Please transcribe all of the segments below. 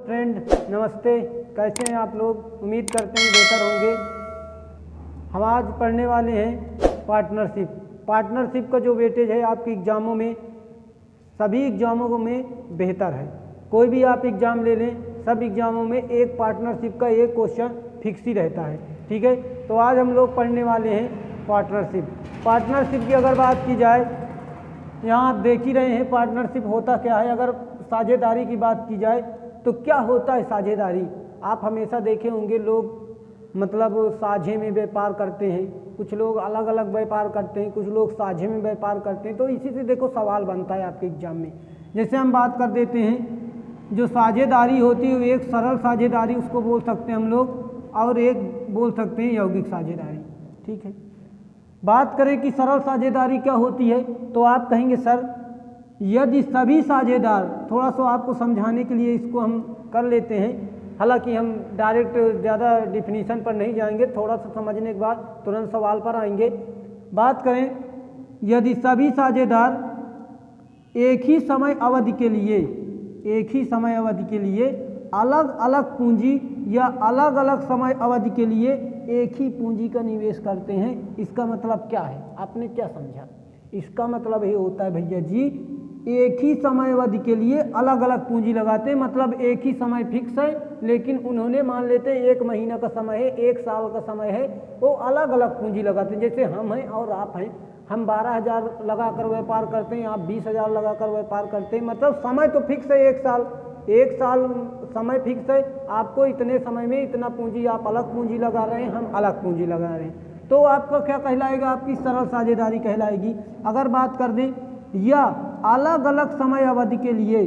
Friend, नमस्ते। कैसे हैं आप लोग? उम्मीद करते हैं बेहतर होंगे। हम आज पढ़ने वाले हैं पार्टनरशिप का जो वेटेज है आपके एग्ज़ामों में, सभी एग्ज़ामों में बेहतर है। कोई भी आप एग्ज़ाम ले लें, सब एग्ज़ामों में एक पार्टनरशिप का एक क्वेश्चन फिक्स ही रहता है। ठीक है, तो आज हम लोग पढ़ने वाले हैं पार्टनरशिप की अगर बात की जाए, यहाँ आप देख ही रहे हैं पार्टनरशिप होता क्या है। अगर साझेदारी की बात की जाए तो क्या होता है साझेदारी? आप हमेशा देखे होंगे लोग मतलब साझे में व्यापार करते हैं, कुछ लोग अलग अलग व्यापार करते हैं, कुछ लोग साझे में व्यापार करते हैं। तो इसी से देखो सवाल बनता है आपके एग्जाम में। जैसे हम बात कर देते हैं, जो साझेदारी होती है एक सरल साझेदारी उसको बोल सकते हैं हम लोग, और एक बोल सकते हैं यौगिक साझेदारी। ठीक है, बात करें कि सरल साझेदारी क्या होती है तो आप कहेंगे सर यदि सभी साझेदार, थोड़ा सा आपको समझाने के लिए इसको हम कर लेते हैं, हालांकि हम डायरेक्ट ज़्यादा डिफिनीशन पर नहीं जाएंगे, थोड़ा सा समझने के बाद तुरंत सवाल पर आएंगे। बात करें यदि सभी साझेदार एक ही समय अवधि के लिए अलग अलग पूंजी या अलग अलग समय अवधि के लिए एक ही पूंजी का निवेश करते हैं, इसका मतलब क्या है? आपने क्या समझा? इसका मतलब ये होता है भैया जी, एक ही समय अवधि के लिए अलग अलग पूंजी लगाते हैं। मतलब एक ही समय फिक्स है, लेकिन उन्होंने मान लेते हैं 1 महीना का समय है, 1 साल का समय है, वो अलग अलग पूंजी लगाते हैं। जैसे हम हैं और आप हैं, हम 12,000 लगाकर व्यापार करते हैं, आप 20,000 लगाकर व्यापार करते हैं। मतलब समय तो फिक्स है, 1 साल समय फिक्स है। आपको इतने समय में इतना पूंजी, आप अलग पूंजी लगा रहे हैं, हम अलग पूंजी लगा रहे हैं, तो आपका क्या कहलाएगा? आपकी सरल साझेदारी कहलाएगी। अगर बात कर दें या अलग अलग समय अवधि के लिए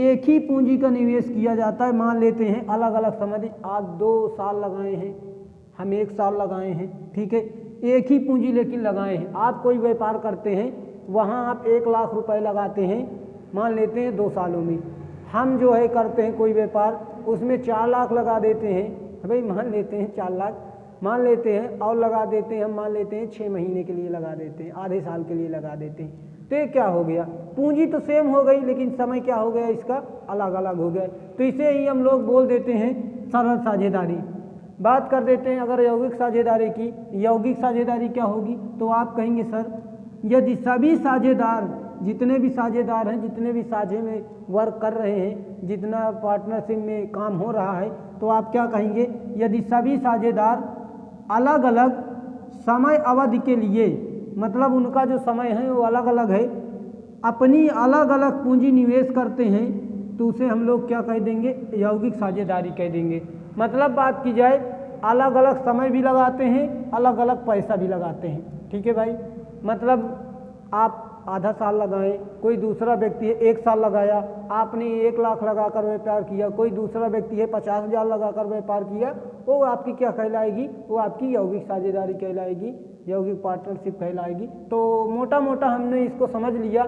एक ही पूंजी का निवेश किया जाता है, मान लेते हैं अलग अलग समय, आप 2 साल लगाए हैं, हम 1 साल लगाए हैं, ठीक है, एक ही पूंजी लेकिन लगाए हैं। आप कोई व्यापार करते हैं, वहाँ आप 1 लाख रुपए लगाते हैं, मान लेते हैं 2 सालों में। हम जो है करते हैं कोई व्यापार, उसमें 4 लाख लगा देते हैं, भाई मान लेते हैं 4 लाख मान लेते हैं, और लगा देते हैं, हम मान लेते हैं 6 महीने के लिए लगा देते हैं, आधे साल के लिए लगा देते हैं। तो ये क्या हो गया? पूंजी तो सेम हो गई, लेकिन समय क्या हो गया इसका? अलग अलग हो गया। तो इसे ही हम लोग बोल देते हैं सरल साझेदारी। बात कर देते हैं अगर यौगिक साझेदारी की, यौगिक साझेदारी क्या होगी? तो आप कहेंगे सर यदि सभी साझेदार, जितने भी साझेदार हैं, जितने भी साझे में वर्क कर रहे हैं, जितना पार्टनरशिप में काम हो रहा है, तो आप क्या कहेंगे? यदि सभी साझेदार अलग अलग समय अवधि के लिए, मतलब उनका जो समय है वो अलग अलग है, अपनी अलग अलग पूंजी निवेश करते हैं, तो उसे हम लोग क्या कह देंगे? यौगिक साझेदारी कह देंगे। मतलब बात की जाए अलग अलग समय भी लगाते हैं, अलग अलग पैसा भी लगाते हैं। ठीक है भाई, मतलब आप आधा साल लगाएं, कोई दूसरा व्यक्ति है 1 साल लगाया, आपने 1 लाख लगाकर व्यापार किया, कोई दूसरा व्यक्ति है 50,000 लगाकर व्यापार किया, वो आपकी क्या कहलाएगी? वो आपकी यौगिक साझेदारी कहलाएगी, यौगिक पार्टनरशिप कहलाएगी। तो मोटा मोटा हमने इसको समझ लिया।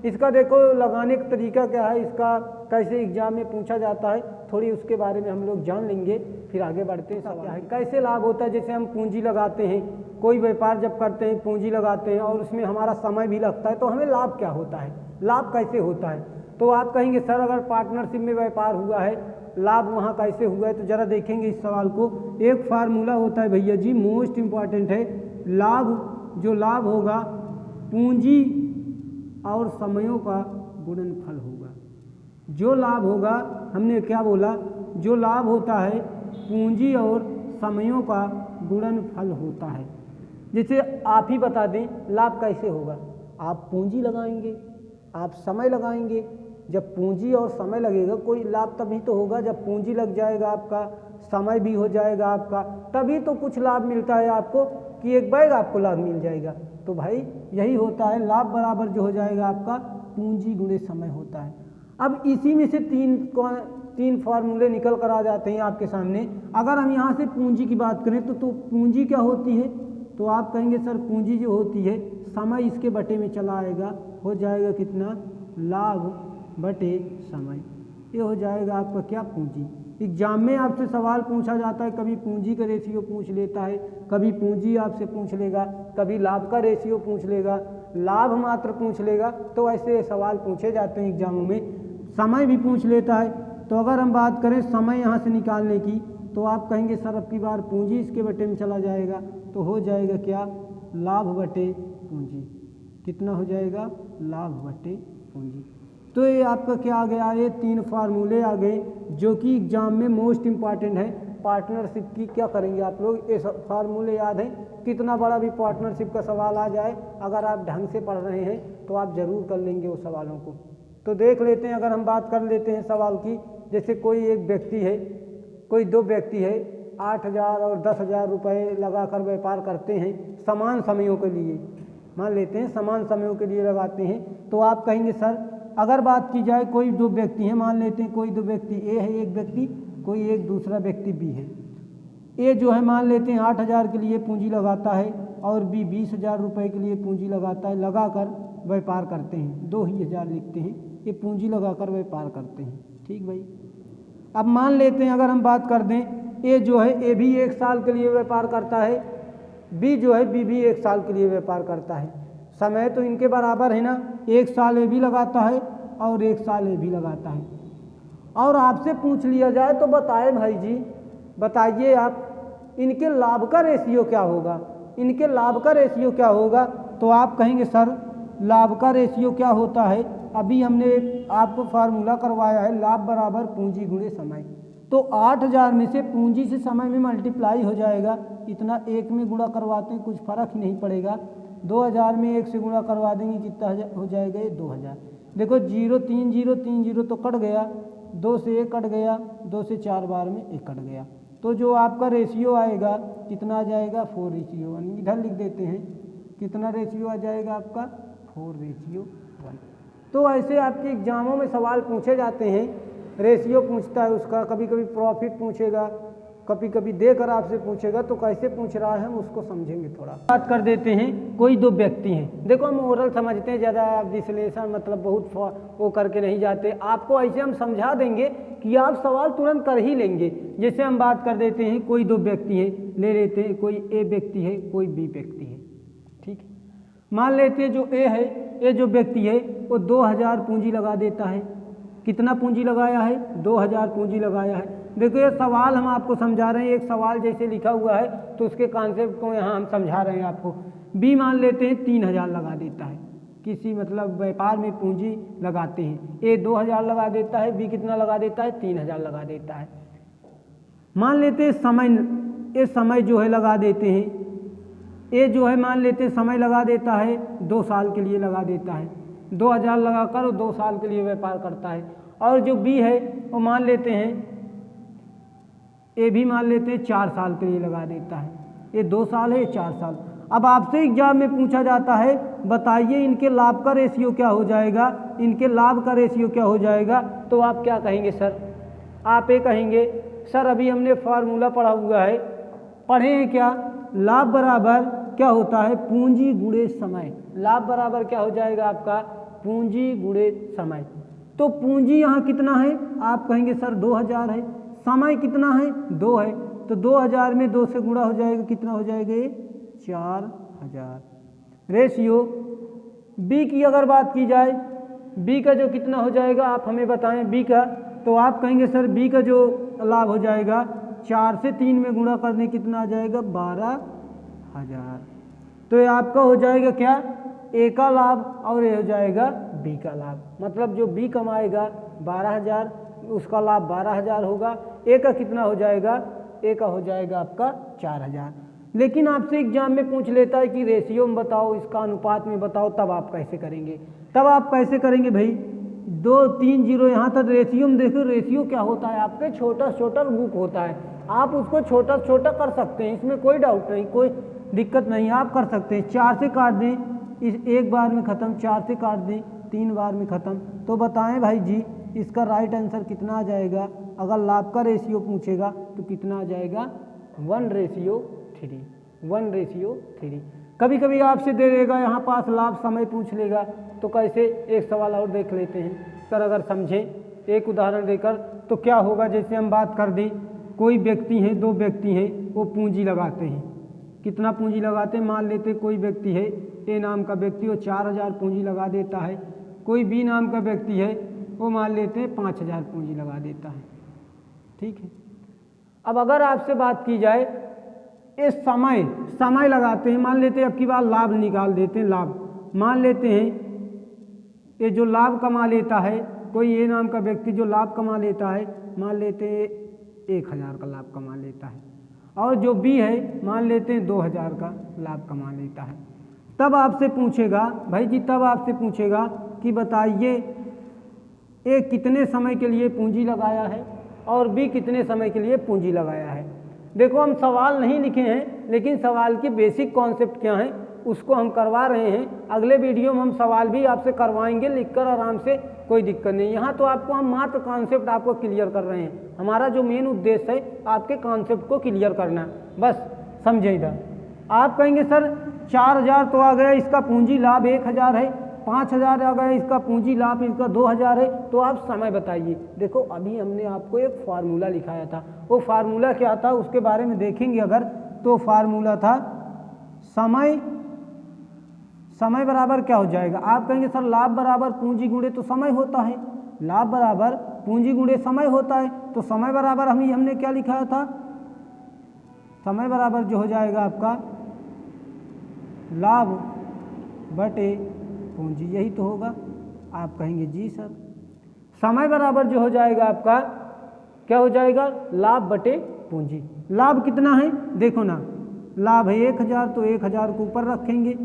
इसका देखो लगाने का तरीका क्या है, इसका कैसे एग्जाम में पूछा जाता है, थोड़ी उसके बारे में हम लोग जान लेंगे, फिर आगे बढ़ते हैं। क्या है, कैसे लाभ होता है? जैसे हम पूंजी लगाते हैं, कोई व्यापार जब करते हैं पूंजी लगाते हैं और उसमें हमारा समय भी लगता है, तो हमें लाभ क्या होता है? लाभ कैसे होता है? तो आप कहेंगे सर अगर पार्टनरशिप में व्यापार हुआ है, लाभ वहाँ कैसे हुआ है? तो ज़रा देखेंगे इस सवाल को। एक फार्मूला होता है भैया जी, मोस्ट इम्पॉर्टेंट है, जो लाभ होगा पूंजी और समयों का गुणनफल होगा। जो लाभ होगा, हमने क्या बोला? जो लाभ होता है पूंजी और समयों का गुणनफल होता है। जैसे आप ही बता दें लाभ कैसे होगा? आप पूंजी लगाएंगे, आप समय लगाएंगे, जब पूंजी और समय लगेगा कोई लाभ तभी तो होगा, जब पूंजी लग जाएगा आपका, समय भी हो जाएगा आपका, तभी तो कुछ लाभ मिलता है आपको, कि एक बैग आपको लाभ मिल जाएगा। तो भाई यही होता है, लाभ बराबर जो हो जाएगा आपका पूंजी गुणे समय होता है। अब इसी में से तीन फार्मूले निकल कर आ जाते हैं आपके सामने। अगर हम यहाँ से पूंजी की बात करें तो पूंजी क्या होती है? तो आप कहेंगे सर पूंजी जो होती है समय इसके बटे में चला आएगा, हो जाएगा कितना? लाभ बटे समय। ये हो जाएगा आपका क्या? पूंजी। एग्जाम में आपसे सवाल पूछा जाता है, कभी पूंजी का रेशियो पूछ लेता है, कभी पूंजी आपसे पूछ लेगा, कभी लाभ का रेशियो पूछ लेगा, लाभ मात्र पूछ लेगा। तो ऐसे सवाल पूछे जाते हैं एग्जामों में। समय भी पूछ लेता है, तो अगर हम बात करें समय यहाँ से निकालने की, तो आप कहेंगे सर अब की बार पूंजी इसके बटे में चला जाएगा, तो हो जाएगा क्या, लाभ बटे पूंजी। कितना हो जाएगा, लाभ बटे पूंजी। तो ये आपका क्या आ गया, ये 3 फार्मूले आ गए जो कि एग्जाम में मोस्ट इम्पॉर्टेंट है। पार्टनरशिप की क्या करेंगे आप लोग, ये फार्मूले याद हैं, कितना बड़ा भी पार्टनरशिप का सवाल आ जाए, अगर आप ढंग से पढ़ रहे हैं तो आप ज़रूर कर लेंगे उस सवालों को। तो देख लेते हैं, अगर हम बात कर लेते हैं सवाल की, जैसे कोई एक व्यक्ति है, कोई 2 व्यक्ति है, 8,000 और 10,000 रुपये लगाकर व्यापार करते हैं समान समयों के लिए, मान लेते हैं समान समयों के लिए लगाते हैं। तो आप कहेंगे सर अगर बात की जाए कोई 2 व्यक्ति हैं, मान लेते हैं कोई 2 व्यक्ति ए है, एक व्यक्ति, कोई एक दूसरा व्यक्ति बी है। ए जो है मान लेते हैं 8,000 के लिए पूंजी लगाता है और बी 20,000 रुपये के लिए पूंजी लगाता है, लगाकर व्यापार करते हैं, 2 ही हज़ार लिखते हैं, ये पूंजी लगाकर व्यापार करते हैं। ठीक भाई, अब मान लेते हैं अगर हम बात कर दें, ए जो है ए भी 1 साल के लिए व्यापार करता है, बी जो है बी भी 1 साल के लिए व्यापार करता है। समय तो इनके बराबर है ना, 1 साल ए भी लगाता है और 1 साल ए भी लगाता है। और आपसे पूछ लिया जाए तो बताएं भाई जी, बताइए आप इनके लाभ का रेशियो क्या होगा, इनके लाभ का रेशियो क्या होगा। तो आप कहेंगे सर लाभ का रेशियो क्या होता है, अभी हमने आपको फार्मूला करवाया है, लाभ बराबर पूंजी गुणे समय। तो 8,000 में से पूंजी से समय में मल्टीप्लाई हो जाएगा, इतना 1 में गुणा करवाते हैं कुछ फर्क ही नहीं पड़ेगा, 2,000 में 1 से गुणा करवा देंगे कितना हो जाएगा, ये 2,000। देखो 0 3 0 3 0 तो कट गया, 2 से 1 कट गया, 2 से 4 बार में 1 कट गया। तो जो आपका रेशियो आएगा कितना आ जाएगा, 4:1। इधर लिख देते हैं कितना रेशियो आ जाएगा आपका, 4:1। तो ऐसे आपके एग्जामों में सवाल पूछे जाते हैं, रेशियो पूछता है उसका, कभी कभी प्रॉफिट पूछेगा, कभी कभी देकर आपसे पूछेगा, तो कैसे पूछ रहा है हम उसको समझेंगे थोड़ा। बात कर देते हैं, कोई 2 व्यक्ति हैं, देखो हम ओरल समझते हैं, ज़्यादा विश्लेषण मतलब बहुत वो करके नहीं जाते, आपको ऐसे हम समझा देंगे कि आप सवाल तुरंत कर ही लेंगे। जैसे हम बात कर देते हैं, कोई 2 व्यक्ति हैं, ले लेते हैं, कोई ए व्यक्ति है, कोई बी व्यक्ति है। ठीक है, मान लेते हैं जो ए है, ए जो व्यक्ति है वो 2,000 पूंजी लगा देता है। कितना पूंजी लगाया है, 2,000 पूंजी लगाया है। देखो ये सवाल हम आपको समझा रहे हैं, एक सवाल जैसे लिखा हुआ है तो उसके कॉन्सेप्ट को यहाँ हम समझा रहे हैं आपको। बी मान लेते हैं 3,000 लगा देता है, किसी मतलब व्यापार में पूंजी लगाते हैं। ए 2,000 लगा देता है, बी कितना लगा देता है, 3,000 लगा देता है। मान लेते हैं समय, ये समय जो है लगा देते हैं, ए जो है मान लेते हैं समय लगा देता है, 2 साल के लिए लगा देता है, 2,000 लगाकर वो 2 साल के लिए व्यापार करता है। और जो बी है वो मान लेते हैं, ए भी मान लेते हैं 4 साल के लिए लगा देता है, ये 2 साल है, ये 4 साल। अब आपसे एग्जाम में पूछा जाता है बताइए इनके लाभ का रेशियो क्या हो जाएगा, इनके लाभ का रेशियो क्या हो जाएगा, तो आप क्या कहेंगे सर, आप ये कहेंगे सर अभी हमने फार्मूला पढ़ा हुआ है, पढ़े हैं क्या, लाभ बराबर क्या होता है, पूंजी गुणे समय। लाभ बराबर क्या हो जाएगा आपका, पूंजी गुणे समय। तो पूंजी यहाँ कितना है, आप कहेंगे सर 2,000 है, समय कितना है, 2 है, तो 2,000 में 2 से गुणा हो जाएगा, कितना हो जाएगा ये 4,000। रेशियो बी की अगर बात की जाए, बी का जो कितना हो जाएगा आप हमें बताएं बी का, तो आप कहेंगे सर बी का जो लाभ हो जाएगा 4 से 3 में गुणा करने कितना आ जाएगा, 12,000। तो ये आपका हो जाएगा क्या, ए का लाभ और ये हो जाएगा बी का लाभ, मतलब जो बी कमाएगा 12,000, उसका लाभ 12,000 होगा। ए का कितना हो जाएगा, ए का हो जाएगा आपका 4,000। लेकिन आपसे एग्जाम में पूछ लेता है कि रेशियो में बताओ, इसका अनुपात में बताओ, तब आप कैसे करेंगे, तब आप कैसे करेंगे भाई, 2 3 0 यहाँ तक रेशियो में देखो, रेशियो क्या होता है आपके छोटा छोटा बुक होता है, आप उसको छोटा छोटा कर सकते हैं, इसमें कोई डाउट नहीं, कोई दिक्कत नहीं, आप कर सकते हैं। 4 से काट दें, इस एक बार में ख़त्म, 4 से काट दें 3 बार में ख़त्म। तो बताएं भाई जी इसका राइट आंसर कितना आ जाएगा, अगर लाभ का रेशियो पूछेगा तो कितना आ जाएगा, 1:3, 1:3। कभी कभी आपसे दे देगा यहाँ पास लाभ समय पूछ लेगा, तो कैसे, एक सवाल और देख लेते हैं सर, अगर समझें एक उदाहरण देकर तो क्या होगा। जैसे हम बात कर दें, कोई व्यक्ति हैं, 2 व्यक्ति हैं, वो पूंजी लगाते हैं, कितना पूंजी लगाते हैं, मान लेते कोई व्यक्ति है ए नाम का व्यक्ति, वो 4,000 पूंजी लगा देता है, कोई बी नाम का व्यक्ति है वो मान लेते हैं 5,000 पूंजी लगा देता है। ठीक है, अब अगर आपसे बात की जाए इस समय लगाते हैं, मान लेते हैं अब की बार लाभ निकाल देते हैं। लाभ मान लेते हैं ये जो लाभ कमा लेता है, कोई ए नाम का व्यक्ति जो लाभ कमा लेता है, मान लेते हैं 1,000 का लाभ कमा लेता है, और जो बी है मान लेते हैं 2,000 का लाभ कमा लेता है। तब आपसे पूछेगा भाई जी, तब आपसे पूछेगा कि बताइए ए कितने समय के लिए पूंजी लगाया है और बी कितने समय के लिए पूंजी लगाया है। देखो हम सवाल नहीं लिखे हैं, लेकिन सवाल की बेसिक कॉन्सेप्ट क्या है उसको हम करवा रहे हैं। अगले वीडियो में हम सवाल भी आपसे करवाएंगे लिखकर आराम से, कोई दिक्कत नहीं। यहाँ तो आपको हम मात्र कॉन्सेप्ट आपको क्लियर कर रहे हैं। हमारा जो मेन उद्देश्य है आपके कॉन्सेप्ट को क्लियर करना, बस समझे। इधर आप कहेंगे सर 4,000 तो आ गया, इसका पूंजी लाभ 1,000 है, 5,000 आ गया, इसका पूंजी लाभ इसका 2,000 है, तो आप समय बताइए। देखो अभी हमने आपको एक फार्मूला लिखाया था, वो फार्मूला क्या था उसके बारे में देखेंगे अगर, तो फार्मूला था समय बराबर क्या हो जाएगा। आप कहेंगे सर लाभ बराबर पूंजी गुणे तो समय होता है, लाभ बराबर पूंजी गुणे समय होता है, तो समय बराबर हमने क्या लिखाया था, समय बराबर जो हो जाएगा आपका लाभ बटे पूंजी, यही तो होगा। आप कहेंगे जी सर समय बराबर जो हो जाएगा आपका क्या हो जाएगा, लाभ बटे पूंजी। लाभ कितना है देखो ना, लाभ है 1,000 तो 1,000 को ऊपर रखेंगे,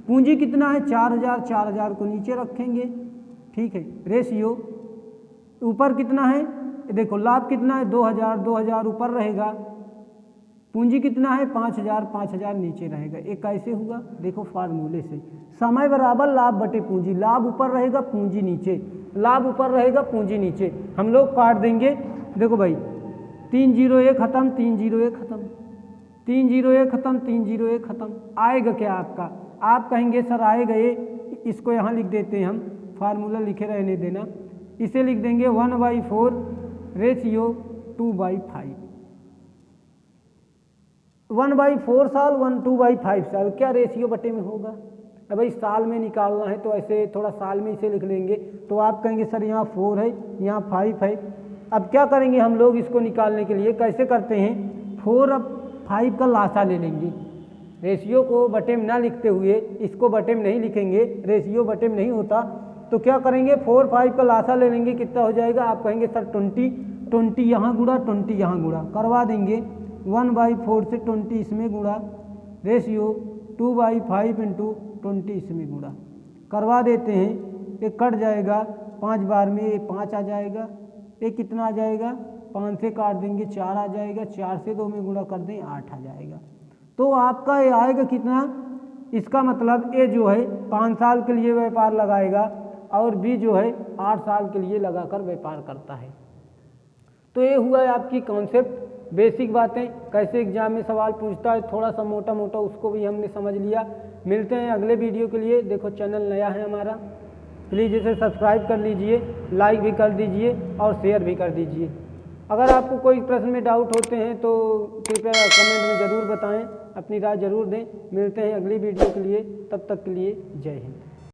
पूंजी कितना है 4,000, 4,000 को नीचे रखेंगे। ठीक है, रेशियो ऊपर कितना है देखो, लाभ कितना है 2,000, 2,000 ऊपर रहेगा, पूंजी कितना है 5,000, 5,000 नीचे रहेगा। एक कैसे हुआ देखो फार्मूले से, समय बराबर लाभ बटे पूंजी, लाभ ऊपर रहेगा पूंजी नीचे, लाभ ऊपर रहेगा पूंजी नीचे। हम लोग काट देंगे, देखो भाई 3 0 1 खत्म, 3 0 1 खत्म, 3 0 1 खत्म, 3 0 1 खत्म। आएगा क्या आपका, आप कहेंगे सर आएगा ये, इसको यहाँ लिख देते हैं हम, फार्मूला लिखे रहने देना, इसे लिख देंगे 1/4 रेशियो 2/5, 1/4 साल 2/5 साल, क्या रेशियो बटे में होगा। अब भाई साल में निकालना है तो ऐसे थोड़ा साल में इसे लिख लेंगे, तो आप कहेंगे सर यहाँ 4 है यहाँ 5 है। अब क्या करेंगे हम लोग इसको निकालने के लिए, कैसे करते हैं 4 अब 5 का लासा ले लेंगे, रेशियो को बटे में ना लिखते हुए इसको बटे में नहीं लिखेंगे, रेशियो बटे में नहीं होता, तो क्या करेंगे 4 5 का लासा ले लेंगे, कितना हो जाएगा। आप कहेंगे सर 20 यहाँ गुणा 20 यहाँ गुणा करवा देंगे, 1/4 से 20 इसमें गुणा, रेशियो 2/5 इंटू 20 इसमें गुणा करवा देते हैं। ये कट जाएगा 5 बार में, ये 5 आ जाएगा, ये कितना आ जाएगा 5 से काट देंगे 4 आ जाएगा, 4 से 2 में गुणा कर दें 8 आ जाएगा। तो आपका ये आएगा कितना, इसका मतलब ए जो है 5 साल के लिए व्यापार लगाएगा और बी जो है 8 साल के लिए लगाकर व्यापार करता है। तो ये हुआ है आपकी कॉन्सेप्ट, बेसिक बातें, कैसे एग्जाम में सवाल पूछता है, थोड़ा सा मोटा मोटा उसको भी हमने समझ लिया। मिलते हैं अगले वीडियो के लिए। देखो चैनल नया है हमारा, प्लीज़ इसे सब्सक्राइब कर लीजिए, लाइक भी कर दीजिए और शेयर भी कर दीजिए। अगर आपको कोई प्रश्न में डाउट होते हैं तो कृपया कमेंट में ज़रूर बताएं, अपनी राय ज़रूर दें। मिलते हैं अगली वीडियो के लिए, तब तक के लिए जय हिंद।